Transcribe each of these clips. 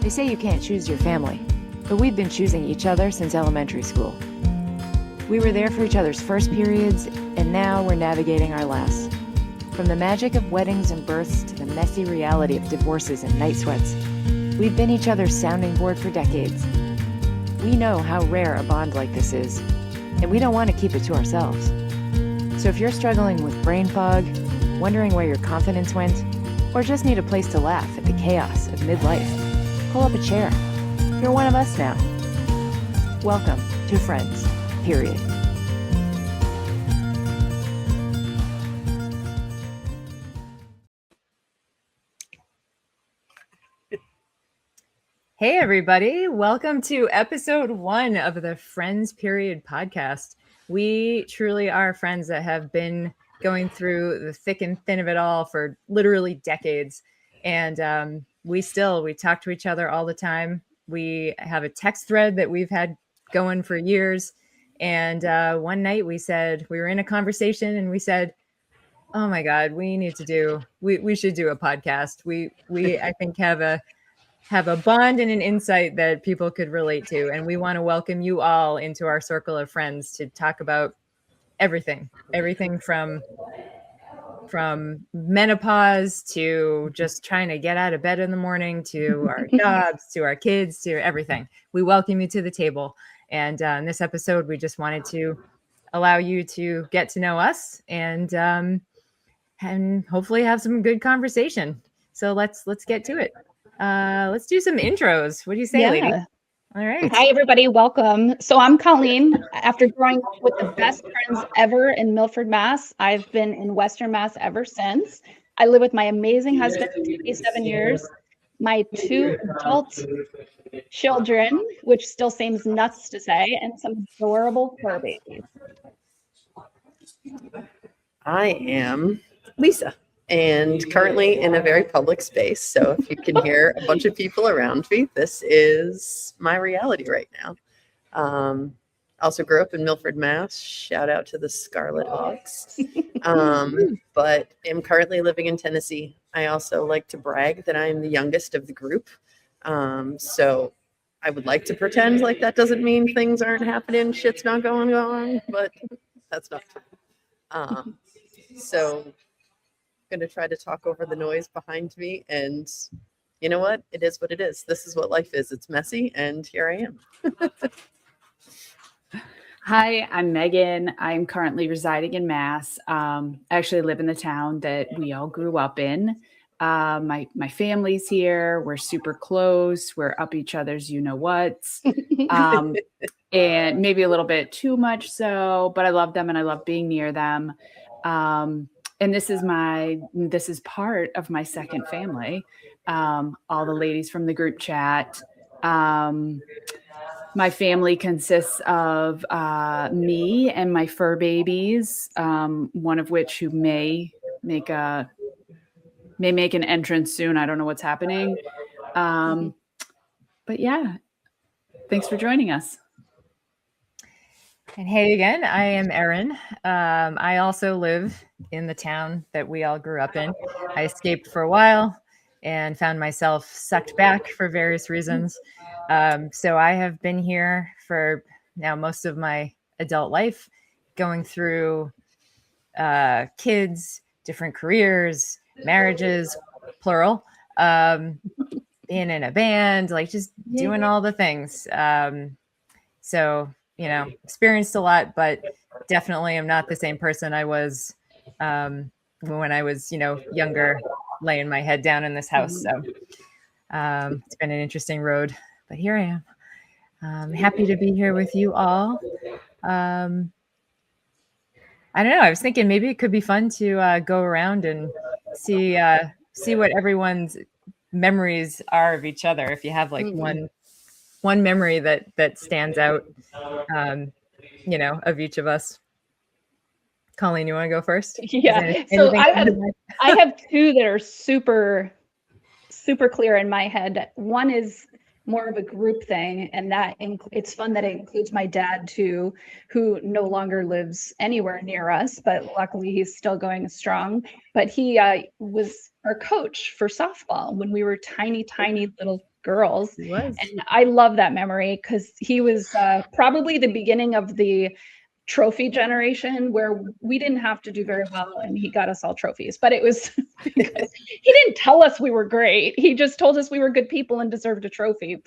They say you can't choose your family, but we've been choosing each other since elementary school. We were there for each other's first periods, and now we're navigating our last. From the magic of weddings and births to the messy reality of divorces and night sweats, we've been each other's sounding board for decades. We know how rare a bond like this is, and we don't want to keep it to ourselves. So if you're struggling with brain fog, wondering where your confidence went, or just need a place to laugh at the chaos of midlife, pull up a chair. You're one of us now. Welcome to Friends, period. Hey, everybody. Welcome to episode 1 of the Friends Period podcast. We truly are friends that have been going through the thick and thin of it all for literally decades. And we talk to each other all the time. We have a text thread that we've had going for years. And one night we were in a conversation and we said, oh my God, we should do a podcast. We I think have a bond and an insight that people could relate to. And we want to welcome you all into our circle of friends to talk about everything from menopause to just trying to get out of bed in the morning, to our jobs, to our kids, to everything. We welcome you to the table. And in this episode, we just wanted to allow you to get to know us and hopefully have some good conversation. So let's get to it. Let's do some intros. What do you say, lady? All right. Hi, everybody. Welcome. So I'm Colleen. After growing up with the best friends ever in Milford, Mass, I've been in Western Mass ever since. I live with my amazing husband for 27 years, my 2 adult children, which still seems nuts to say, and some adorable fur babies. I am Lisa, and currently in a very public space. So if you can hear a bunch of people around me, this is my reality right now. Also grew up in Milford, Mass. Shout out to the Scarlet Hawks. But am currently living in Tennessee. I also like to brag that I'm the youngest of the group. So I would like to pretend like that doesn't mean things aren't happening, shit's not going on, but that's not true. So I'm going to try to talk over the noise behind me, and you know what? It is what it is. This is what life is. It's messy, and here I am. Hi, I'm Megan. I'm currently residing in Mass. I actually live in the town that we all grew up in. My family's here. We're super close. We're up each other's you-know-whats. And maybe a little bit too much so, but I love them and I love being near them. And this is part of my second family. All the ladies from the group chat. My family consists of me and my fur babies, one of which who may make an entrance soon. I don't know what's happening. But yeah, thanks for joining us. And hey again, I am Erin. I also live in the town that we all grew up in. I escaped for a while and found myself sucked back for various reasons. So I have been here for now most of my adult life, going through kids, different careers, marriages, plural, being in a band, like just doing all the things. So, experienced a lot, but definitely am not the same person I was when I was, younger, laying my head down in this house. So it's been an interesting road, but here I am. I'm happy to be here with you all. I don't know. I was thinking maybe it could be fun to go around and see what everyone's memories are of each other. If you have like one memory that stands out, of each of us. Colleen, you want to go first? Yeah. So I have 2 that are super, super clear in my head. One is more of a group thing, and it's fun that it includes my dad too, who no longer lives anywhere near us, but luckily he's still going strong. But he was our coach for softball when we were tiny little girls. He was. And I love that memory because he was probably the beginning of the trophy generation where we didn't have to do very well and he got us all trophies, but it was because he didn't tell us we were great. He just told us we were good people and deserved a trophy.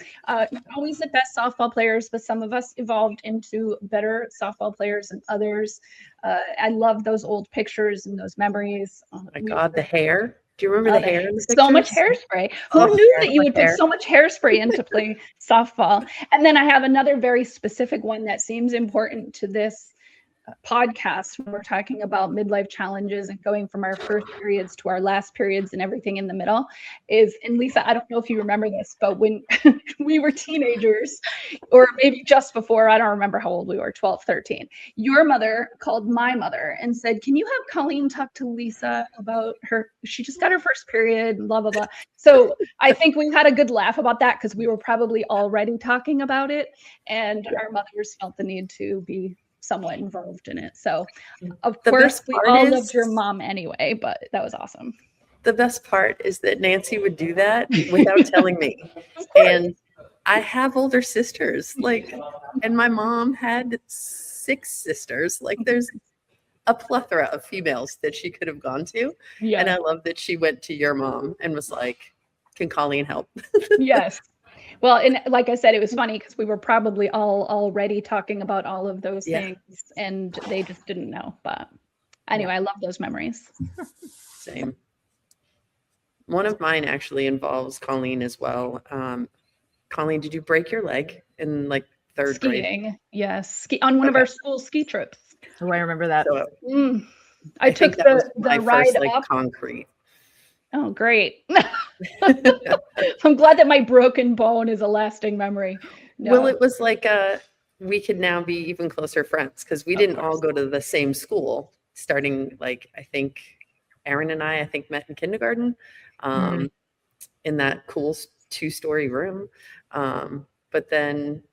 Always the best softball players, but some of us evolved into better softball players than others. I love those old pictures and those memories. Oh my God, the hair. Do you remember the hair in the pictures? So much hairspray. Who knew that you would put so much hairspray into play softball? And then I have another very specific one that seems important to this podcast when we're talking about midlife challenges and going from our first periods to our last periods and everything in the middle is, and Lisa, I don't know if you remember this, but when we were teenagers, or maybe just before, I don't remember how old we were, 12, 13, your mother called my mother and said, can you have Colleen talk to Lisa about her, she just got her first period, blah, blah, blah. So I think we had a good laugh about that because we were probably already talking about it and our mothers felt the need to be somewhat involved in it. So of course we all loved your mom anyway, but that was awesome. The best part is that Nancy would do that without telling me. And I have older sisters, like, and my mom had 6 sisters. Like there's a plethora of females that she could have gone to. Yeah. And I love that she went to your mom and was like, can Colleen help? Yes. Well, and like I said, it was funny because we were probably all already talking about all of those things and they just didn't know. But anyway, I love those memories. Same. One of mine actually involves Colleen as well. Colleen, did you break your leg in like 3rd Skiing, grade? yes. On one of our school ski trips. Oh, I remember that. So, I took the ride first, like, up. Concrete. Oh, great. I'm glad that my broken bone is a lasting memory. No. Well, it was like we could now be even closer friends because we didn't all go to the same school starting, like, I think Erin and I think met in kindergarten in that cool 2-story room. But then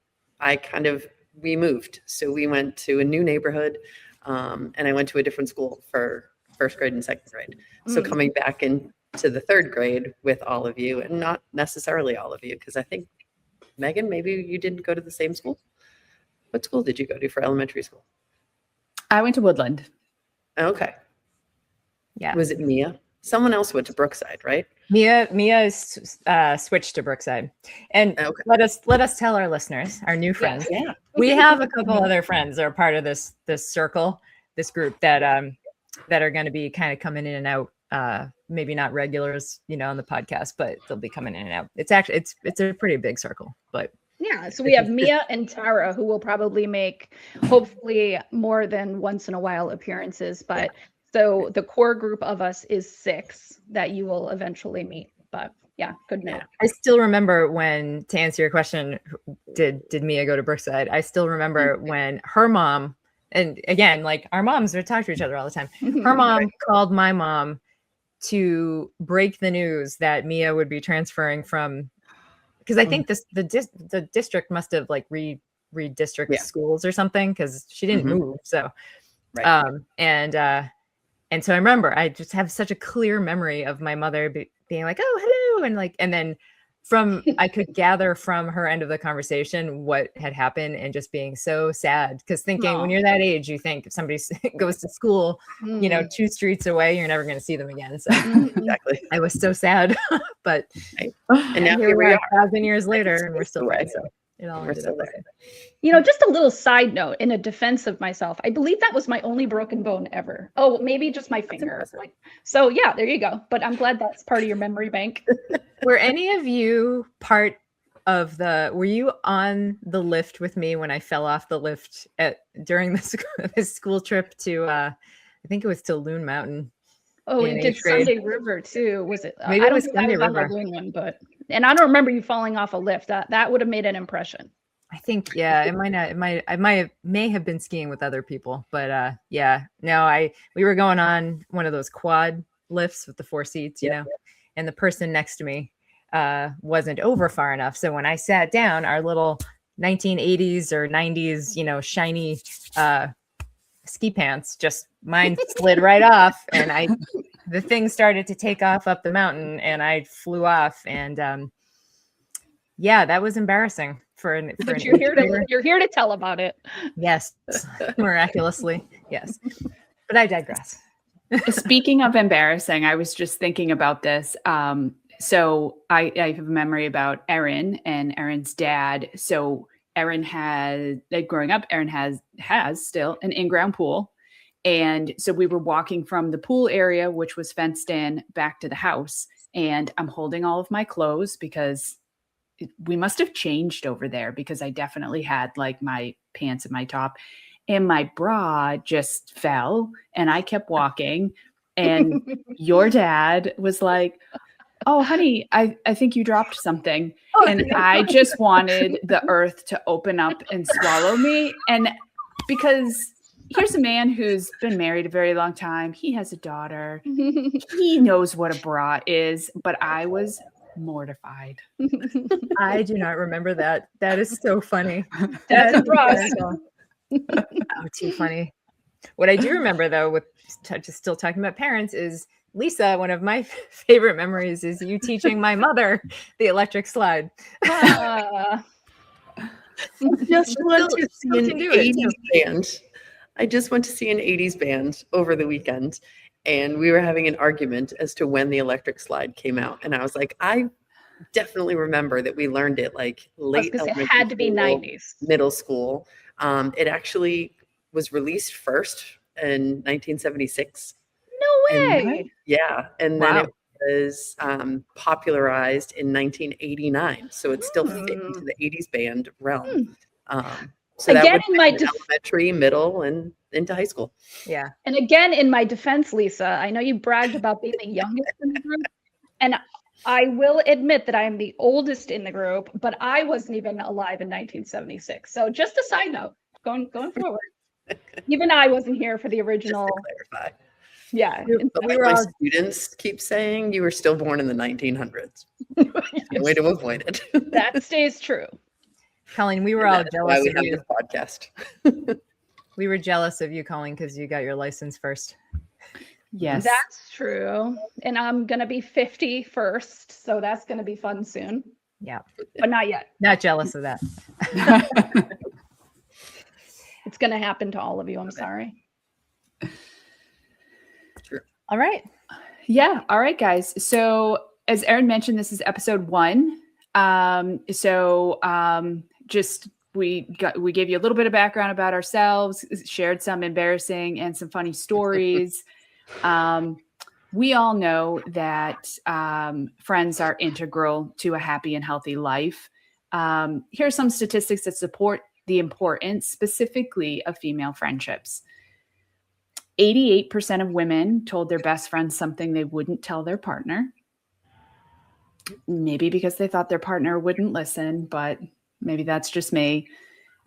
we moved. So we went to a new neighborhood and I went to a different school for 1st grade and 2nd grade. So coming back into the 3rd grade with all of you, and not necessarily all of you, because I think, Megan, maybe you didn't go to the same school. What school did you go to for elementary school? I went to Woodland. Okay. Yeah. Was it Mia? Someone else went to Brookside, right? Mia is switched to Brookside. And let us tell our listeners, our new friends. Yeah. We have a couple other friends that are part of this circle, this group that are going to be kind of coming in and out. Maybe not regulars, on the podcast, but they'll be coming in and out. It's actually it's a pretty big circle, but yeah. So we have Mia and Tara, who will probably make hopefully more than once in a while appearances. But so the core group of us is 6 that you will eventually meet. But yeah, good note. I still remember when, to answer your question, did Mia go to Brookside? I still remember when her mom, and again, like our moms would talk to each other all the time. Her mom called my mom to break the news that Mia would be transferring from, because I think the district must have like redistricted schools or something, because she didn't move. So, and so I remember I just have such a clear memory of my mother being like, "Oh, hello," and then I could gather from her end of the conversation what had happened and just being so sad, because thinking when you're that age, you think if somebody goes to school, 2 streets away, you're never going to see them again. So Exactly. I was so sad, but and now here we are 1,000 years later and we're still friends. So it all ended up okay. Just a little side note in a defense of myself. I believe that was my only broken bone ever. Oh, maybe just my finger. So yeah, there you go. But I'm glad that's part of your memory bank. Were any of you were you on the lift with me when I fell off the lift during this school trip to, I think it was to Loon Mountain? Oh, we did Sunday River too. Was it? Maybe it was Sunday River. And I don't remember you falling off a lift. That would have made an impression. I think, it might not. I may have been skiing with other people, but no, we were going on one of those quad lifts with the 4 seats, and the person next to me wasn't over far enough. So when I sat down, our little 1980s or 90s, shiny ski pants, just mine slid right off, and the thing started to take off up the mountain, and I flew off, and Yeah, that was embarrassing for an But eighth you're grader. here to tell about it. Yes, miraculously. Yes. But I digress. Speaking of embarrassing, I was just thinking about this. So I have a memory about Erin and Erin's dad. So Erin had, like, growing up, Erin has still an in-ground pool. And so we were walking from the pool area, which was fenced in, back to the house. And I'm holding all of my clothes because we must have changed over there, because I definitely had like my pants and my top, and my bra just fell, and I kept walking. And your dad was like, "Oh, honey, I think you dropped something." And I just wanted the earth to open up and swallow me. And because here's a man who's been married a very long time. He has a daughter. He knows what a bra is, but I was mortified. I do not remember that. That is so funny. That's a bras. Oh, too funny. What I do remember, though, with just still talking about parents, is Lisa. One of my favorite memories is you teaching my mother the electric slide. Ah. Just want to see still an can do it, 80s band. I just went to see an 80s band over the weekend, and we were having an argument as to when the electric slide came out. And I was like, I definitely remember that we learned it like late It elementary had to be school, 90s. middle school. It actually was released first in 1976. No way. And, yeah. And then Wow. it was popularized in 1989. So it still fit into the 80s band realm. So Again, that would in my be elementary, middle, and into high school. Yeah. And again, in my defense, Lisa, I know you bragged about being the youngest in the group, and I will admit that I am the oldest in the group, but I wasn't even alive in 1976. So just a side note, going forward, even I wasn't here for the original. Just to clarify. Yeah. But like my students keep saying, you were still born in the 1900s. No way to avoid it. That stays true. Colleen, we were all That's jealous why we of have you. this podcast. We were jealous of you, Colleen, because you got your license first. Yes. That's true. And I'm going to be 50 first. So that's going to be fun soon. Yeah. But not yet. Not jealous of that. It's going to happen to all of you. I'm sorry. True. All right. Yeah. All right, guys. So as Erin mentioned, this is episode 1. Just we gave you a little bit of background about ourselves, shared some embarrassing and some funny stories. We all know that friends are integral to a happy and healthy life. Here are some statistics that support the importance specifically of female friendships. 88% of women told their best friends something they wouldn't tell their partner. Maybe because they thought their partner wouldn't listen, but maybe that's just me.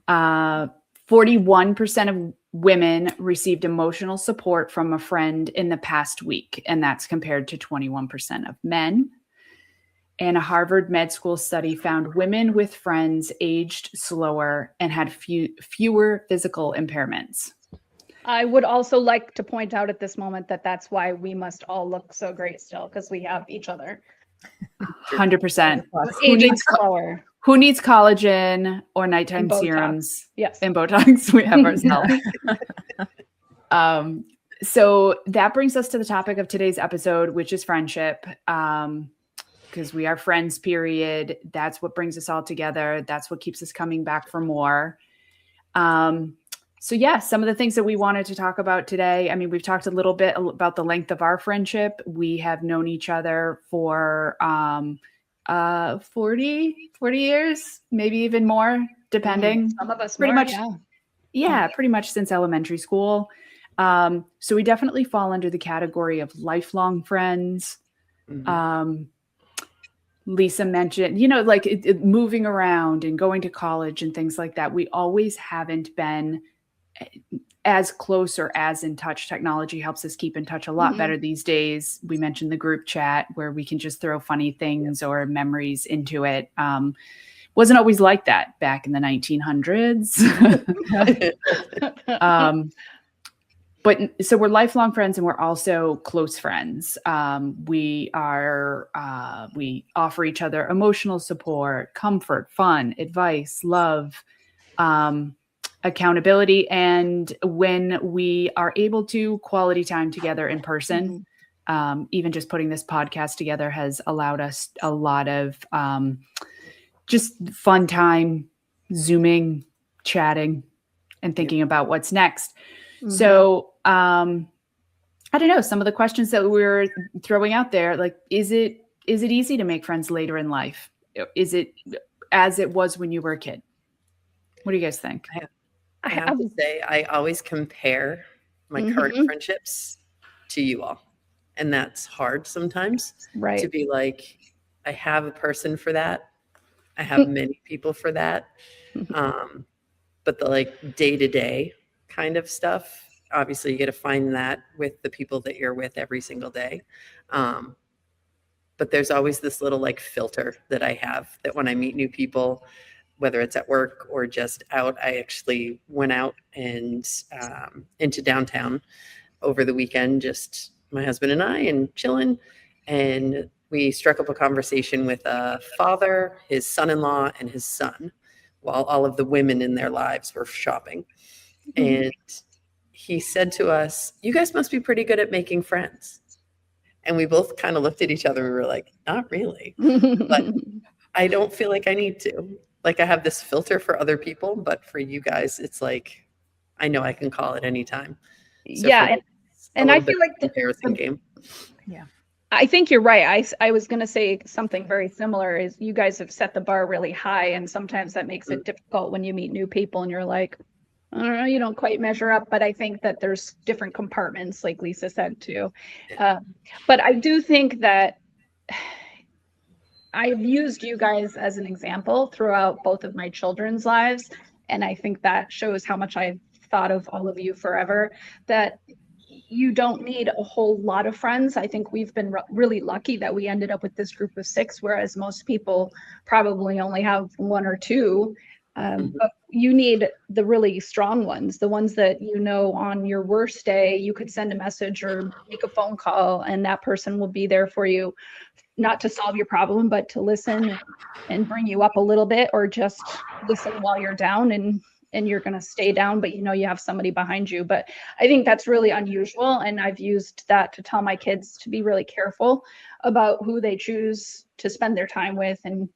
41% of women received emotional support from a friend in the past week, and that's compared to 21% of men. And a Harvard Med School study found women with friends aged slower and had fewer physical impairments. I would also like to point out at this moment that that's why we must all look so great still, because we have each other. 100%. Aging slower. Who needs collagen or nighttime And Botox. serums? Yes. And Botox, we have ourselves. So that brings us to the topic of today's episode, which is friendship. Because we are friends, period. That's what brings us all together. That's what keeps us coming back for more. So yeah, some of the things that we wanted to talk about today. I mean, we've talked a little bit about the length of our friendship. We have known each other for 40 years, maybe even more, depending. Some of us pretty more, much. yeah. Pretty much since elementary school. So we definitely fall under the category of lifelong friends. Mm-hmm. Lisa mentioned, like moving around and going to college and things like that. We always haven't been as close or as in touch. Technology helps us keep in touch a lot better these days. We mentioned the group chat where we can just throw funny things or memories into it. Wasn't always like that back in the 1900s. But so we're lifelong friends and we're also close friends. We We offer each other emotional support, comfort, fun, advice, love, accountability. And when we are able to, quality time together in person. Even just putting this podcast together has allowed us a lot of just fun time, Zooming, chatting, and thinking about what's next. So I don't know, some of the questions that we're throwing out there, like, is it easy to make friends later in life? Is it as it was when you were a kid? What do you guys think? I have to say, I always compare my current friendships to you all. And that's hard sometimes to be like, I have a person for that. I have many people for that. But the like day-to-day kind of stuff, obviously you got to find that with the people that you're with every single day. But there's always this little like filter that I have that when I meet new people, whether it's at work or just out, I actually went out and into downtown over the weekend, just my husband and I, and chilling. And we struck up a conversation with a father, his son-in-law, and his son, while all of the women in their lives were shopping. And he said to us, "You guys must be pretty good at making friends." And we both kind of looked at each other. We were like, "Not really." But I don't feel like I need to. Like, I have this filter for other people, but for you guys, it's like, I know I can call it anytime. So and I feel like the comparison game. Yeah. I think you're right. I was going to say something very similar is you guys have set the bar really high, and sometimes that makes it difficult when you meet new people and you're like, I don't know, you don't quite measure up. But I think that there's different compartments, like Lisa said too. But I do think that I've used you guys as an example throughout both of my children's lives. And I think that shows how much I've thought of all of you forever, that you don't need a whole lot of friends. I think we've been really lucky that we ended up with this group of 6, whereas most people probably only have 1 or 2. But you need the really strong ones, the ones that, you know, on your worst day, you could send a message or make a phone call and that person will be there for you, not to solve your problem, but to listen and bring you up a little bit, or just listen while you're down and you're going to stay down, but you know you have somebody behind you. But I think that's really unusual, and I've used that to tell my kids to be really careful about who they choose to spend their time with, and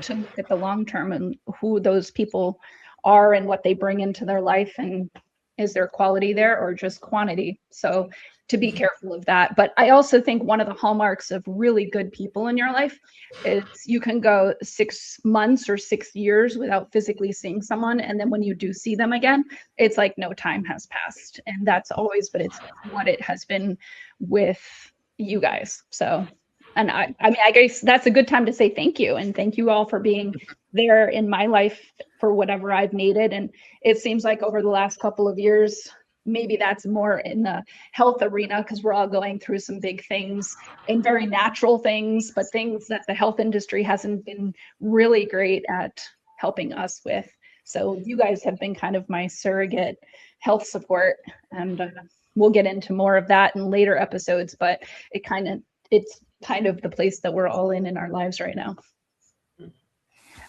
to look at the long term and who those people are and what they bring into their life, and is there quality there or just quantity. So to be careful of that. But I also think one of the hallmarks of really good people in your life is you can go 6 months or 6 years without physically seeing someone, and then when you do see them again, it's like no time has passed. And that's always, but it's what it has been with you guys. So, and I mean, I guess that's a good time to say thank you, and thank you all for being there in my life for whatever I've needed. And it seems like over the last couple of years, maybe that's more in the health arena, because we're all going through some big things and very natural things, but things that the health industry hasn't been really great at helping us with. So you guys have been kind of my surrogate health support, and we'll get into more of that in later episodes, but it's kind of the place that we're all in our lives right now.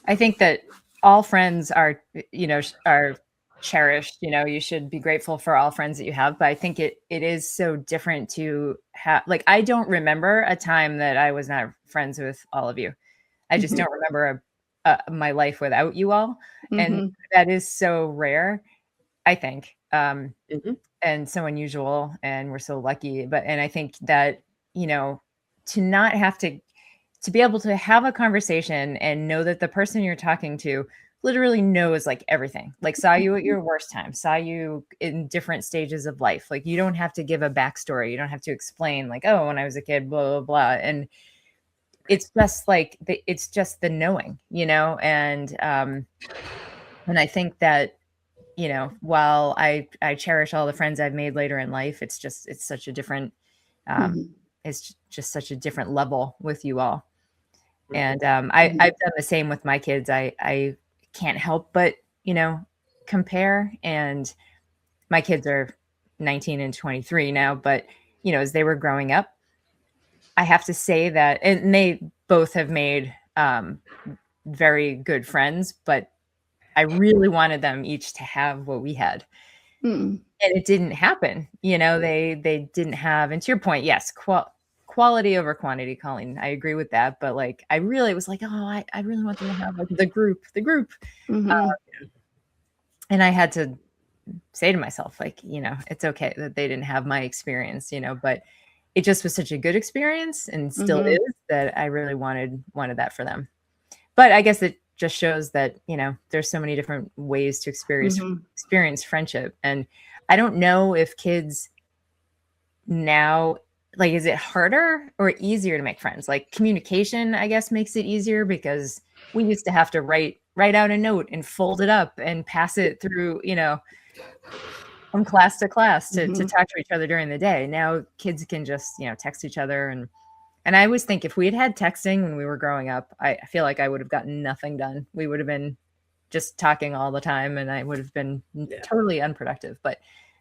I think that all friends are cherished. You know, you should be grateful for all friends that you have. But I think it is so different to have, like, I don't remember a time that I was not friends with all of you. I just don't remember my life without you all. And that is so rare, I think, and so unusual, and we're so lucky. And I think that, you know, to not have to be able to have a conversation and know that the person you're talking to literally knows like everything, like saw you at your worst time, saw you in different stages of life. Like, you don't have to give a backstory. You don't have to explain like, oh, when I was a kid, blah, blah, blah. And it's just like, it's just the knowing, you know? And I think that, you know, while I cherish all the friends I've made later in life, it's such a different, it's just such a different level with you all. And I've done the same with my kids. I can't help but, you know, compare. And my kids are 19 and 23 now, but, you know, as they were growing up, I have to say that, and both have made very good friends, but I really wanted them each to have what we had. Mm. And it didn't happen. They didn't have, and to your point, yes, quality over quantity, Colleen. I agree with that. But like, I really was like, oh, I really want them to have like the group. Mm-hmm. And I had to say to myself, like, it's okay that they didn't have my experience, but it just was such a good experience and still Mm-hmm. is, that I really wanted that for them. But I guess it just shows that, there's so many different ways to experience friendship. And I don't know if kids now, like, is it harder or easier to make friends? Like, communication, I guess, makes it easier, because we used to have to write out a note and fold it up and pass it through, from class to class to talk to each other during the day. Now kids can just, text each other. And I always think, if we had texting when we were growing up, I feel like I would have gotten nothing done. We would have been just talking all the time, and I would have been totally unproductive. But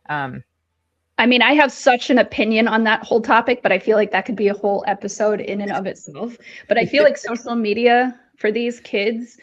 I mean, I have such an opinion on that whole topic, but I feel like that could be a whole episode in and of itself. But I feel like social media for these kids,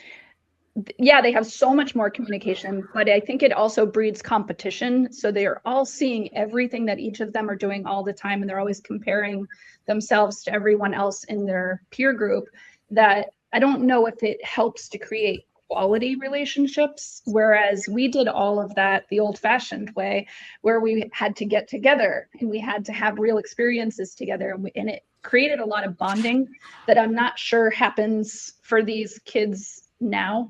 yeah, they have so much more communication, but I think it also breeds competition. So they're all seeing everything that each of them are doing all the time, and they're always comparing themselves to everyone else in their peer group, that I don't know if it helps to create quality relationships. Whereas we did all of that the old-fashioned way, where we had to get together and we had to have real experiences together, and it created a lot of bonding that I'm not sure happens for these kids now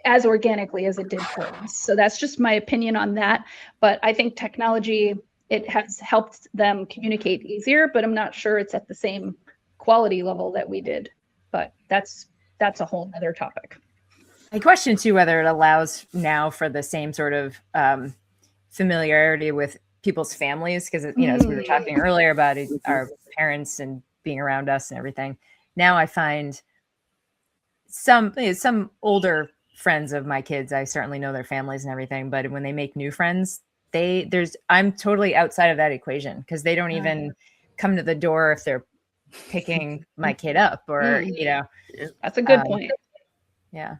as organically as it did for us. So that's just my opinion on that. But I think technology, it has helped them communicate easier, but I'm not sure it's at the same quality level that we did. But that's a whole other topic. I question too whether it allows now for the same sort of familiarity with people's families, because as we were talking earlier about it, our parents and being around us and everything. Now I find some older friends of my kids, I certainly know their families and everything, but when they make new friends, I'm totally outside of that equation, because they don't even come to the door if they're picking my kid up, or That's a good point. Yeah.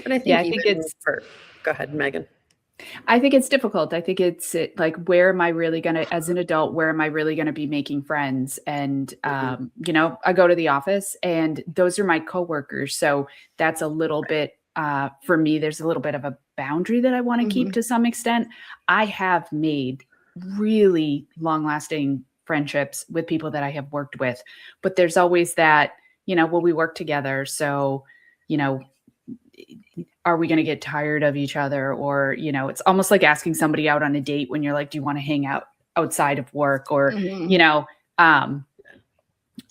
But I think go ahead, Megan. I think it's difficult. I think it's like, where am I really going to, as an adult, where am I really going to be making friends? And, I go to the office and those are my coworkers. So that's a little bit, for me, there's a little bit of a boundary that I want to keep to some extent. I have made really long lasting friendships with people that I have worked with, but there's always that, well, we work together. So, are we going to get tired of each other? Or, it's almost like asking somebody out on a date when you're like, do you want to hang out outside of work? Or,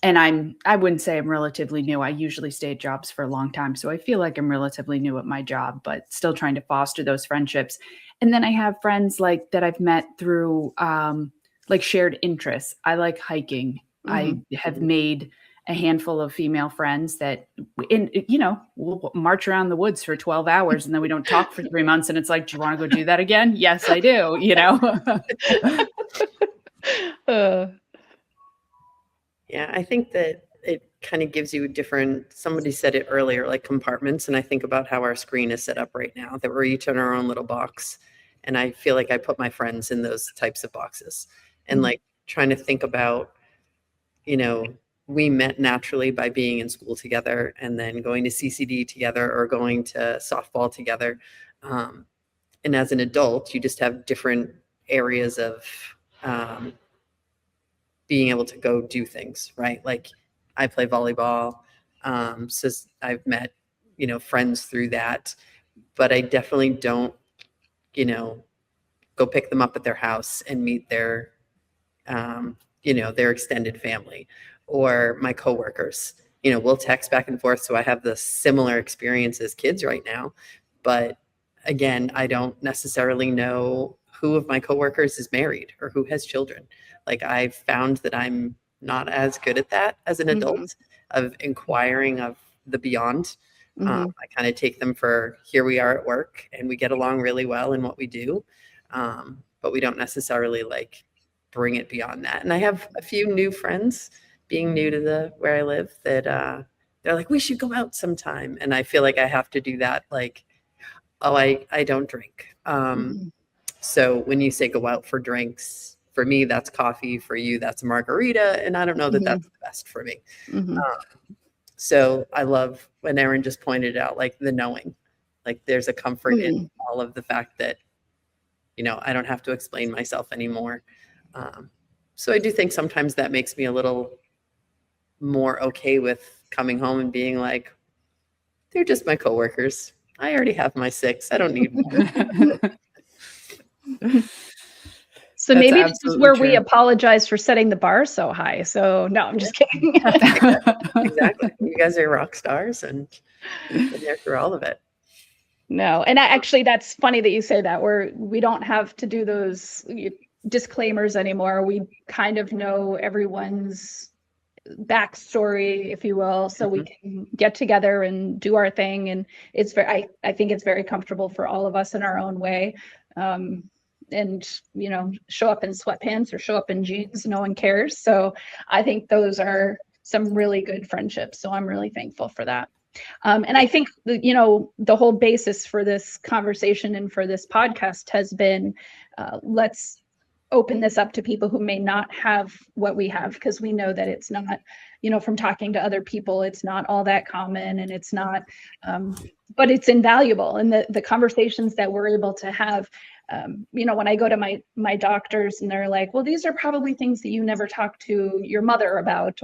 and I wouldn't say I'm relatively new. I usually stay at jobs for a long time. So I feel like I'm relatively new at my job, but still trying to foster those friendships. And then I have friends like that I've met through like shared interests. I like hiking. I have made a handful of female friends that, we'll march around the woods for 12 hours and then we don't talk for 3 months. And it's like, do you want to go do that again? Yes, I do, Yeah, I think that it kind of gives you somebody said it earlier, like compartments. And I think about how our screen is set up right now, that we're each in our own little box. And I feel like I put my friends in those types of boxes, and like trying to think about, we met naturally by being in school together and then going to CCD together or going to softball together. And as an adult, you just have different areas of being able to go do things, right? Like I play volleyball. So I've met, friends through that, but I definitely don't, go pick them up at their house and meet their extended family or my coworkers. We'll text back and forth. So I have the similar experience as kids right now. But again, I don't necessarily know who of my coworkers is married or who has children. Like I've found that I'm not as good at that as an adult, of inquiring of the beyond. I kind of take them for, here we are at work and we get along really well in what we do. But we don't necessarily like bring it beyond that. And I have a few new friends being new to where I live, that they're like, we should go out sometime. And I feel like I have to do that. Like, oh, I don't drink. So when you say go out for drinks, for me, that's coffee. For you, that's a margarita. And I don't know that that's the best for me. So I love when Erin just pointed out, like, the knowing, like there's a comfort in all of the fact that, you know, I don't have to explain myself anymore. So I do think sometimes that makes me a little more okay with coming home and being like, they're just my coworkers. I already have my 6. I don't need more. So That's maybe this is absolutely where true. we apologize for setting the bar so high. So no, I'm just kidding. Exactly. You guys are rock stars and been there through all of it. No, and actually, that's funny that you say that. We don't have to do those disclaimers anymore. We kind of know everyone's backstory, if you will, so we can get together and do our thing. And it's very, I think it's very comfortable for all of us in our own way. And, you know, show up in sweatpants or show up in jeans, no one cares. So I think those are some really good friendships. So I'm really thankful for that. And I think, you know, the whole basis for this conversation and for this podcast has been, let's open this up to people who may not have what we have, because we know that it's not, you know, from talking to other people, it's not all that common, and it's not, but it's invaluable. And the conversations that we're able to have, you know, when I go to my doctors and they're like, well, these are probably things that you never talked to your mother about,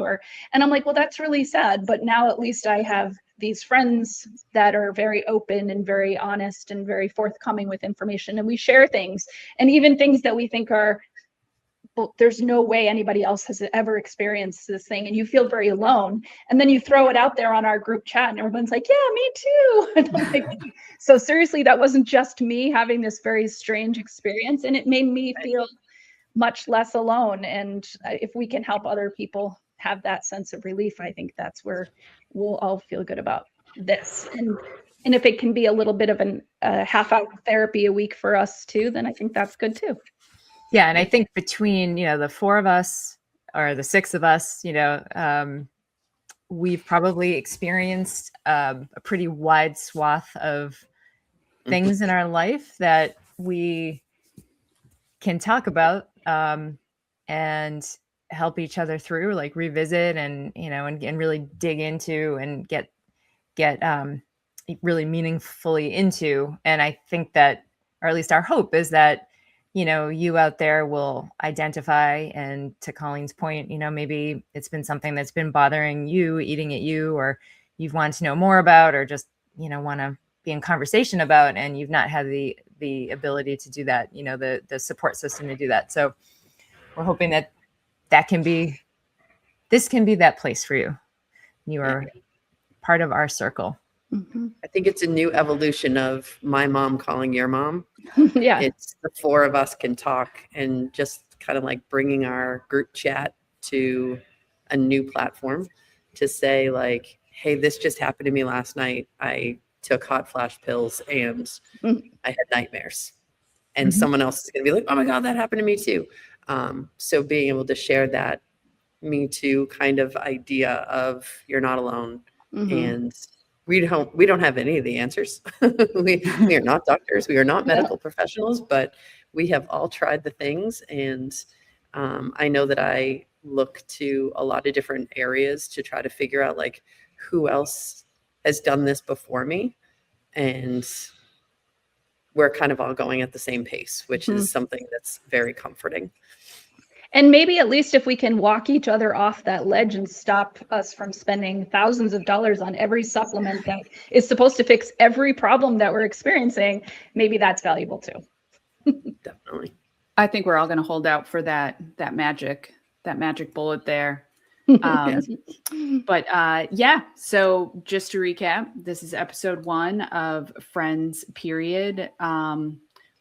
and I'm like, well, that's really sad. But now at least I have these friends that are very open and very honest and very forthcoming with information. And we share things, and even things that we think are, well, there's no way anybody else has ever experienced this thing, and you feel very alone. And then you throw it out there on our group chat and everyone's like, yeah, me too. And I'm like, so seriously, that wasn't just me having this very strange experience, and it made me feel much less alone. And if we can help other people have that sense of relief, I think that's where we'll all feel good about this. And if it can be a little bit of a half-hour therapy a week for us too, then I think that's good too. Yeah, and I think between, you know, the 4 of us or the 6 of us, you know, we've probably experienced a pretty wide swath of things in our life that we can talk about and help each other through, like revisit and, you know, and really dig into and get really meaningfully into. And I think that, or at least our hope is that, you know, you out there will identify, and to Colleen's point, you know, maybe it's been something that's been bothering you, eating at you, or you've wanted to know more about, or just, you know, want to be in conversation about, and you've not had the ability to do that, you know, the support system to do that. So we're hoping that this can be that place for you. You are part of our circle. I think it's a new evolution of my mom calling your mom. Yeah. It's the 4 of us can talk, and just kind of like bringing our group chat to a new platform to say, like, hey, this just happened to me last night. I took hot flash pills and I had nightmares. And someone else is going to be like, oh my God, that happened to me too. So being able to share that Me Too kind of idea of you're not alone. And we don't have any of the answers. we are not doctors. We are not medical professionals, but we have all tried the things. And I know that I look to a lot of different areas to try to figure out, like, who else has done this before me. And we're kind of all going at the same pace, which is something that's very comforting. And maybe at least if we can walk each other off that ledge and stop us from spending thousands of dollars on every supplement that is supposed to fix every problem that we're experiencing, maybe that's valuable too. Definitely. I think we're all going to hold out for that magic bullet there. But yeah, so just to recap, this is episode 1 of Friends Period,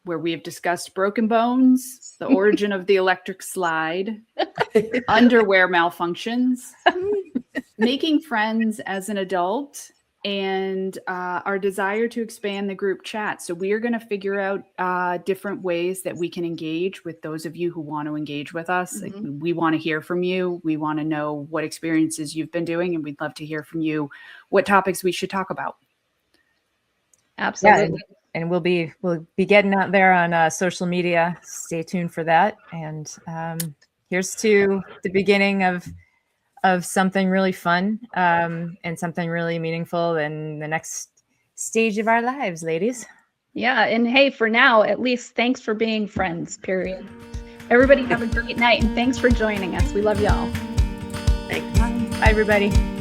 where we have discussed broken bones, the origin of the electric slide, underwear malfunctions, making friends as an adult, and our desire to expand the group chat. So we are going to figure out different ways that we can engage with those of you who want to engage with us. Like, we want to hear from you. We want to know what experiences you've been doing, and we'd love to hear from you what topics we should talk about. Absolutely. Yeah, and we'll be getting out there on social media. Stay tuned for that. And here's to the beginning of something really fun and something really meaningful in the next stage of our lives, ladies. Yeah. And hey, for now, at least thanks for being friends, period. Everybody have a great night, and thanks for joining us. We love y'all. Thanks. Bye, everybody.